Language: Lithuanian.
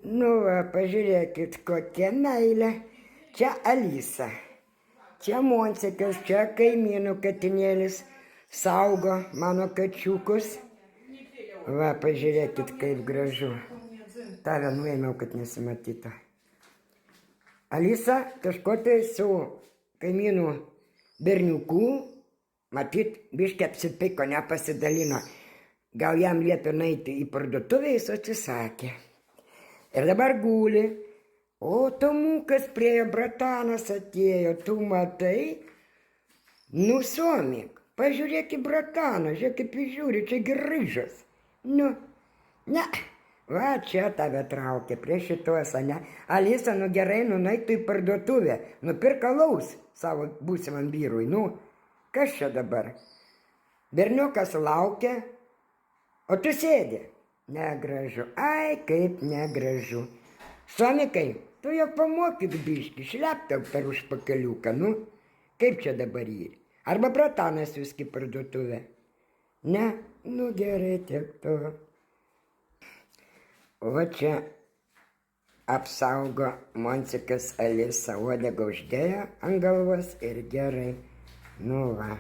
Nu, va, pažiūrėkit, kokia meilė. Čia Alisa. Čia Monsikas, čia kaimynų katinėlis. Saugo mano kačiukus. Va, pažiūrėkit, kaip gražu. Tave nuėmiau, kad nesimatytų. Alisa kažko tai su kaimynų berniuku, matyt, biškį apsipiko, nepasidalino. Gal jam liepė nueiti į parduotuvę, jis atsisakė. Ir dabar guli. O Tomukas priejo, bratanas atėjo, tu matai? Nu, Somik, pažiūrėk į brataną, žiūrėk kaip jis žiūri, čia ryžas. Nu, ne, va čia tave traukia prie šitos, ne? Alisa, nu gerai, nueitų į parduotuvę, nupirk alaus savo būsimam vyrui, nu, kas čia dabar? Berniukas laukia, o tu sėdi. Negražu, ai kaip negražu. Somikai, tu jau pamokyk biškį, šleptelk per užpakaliuką, nu, kaip čia dabar jį? Arba bratanas viskį parduotuvę. Ne, nu gerai, tiek to. O čia apsaugo Monsikas Alisa, uodegą uždėjo ant galvos ir gerai. Nu va.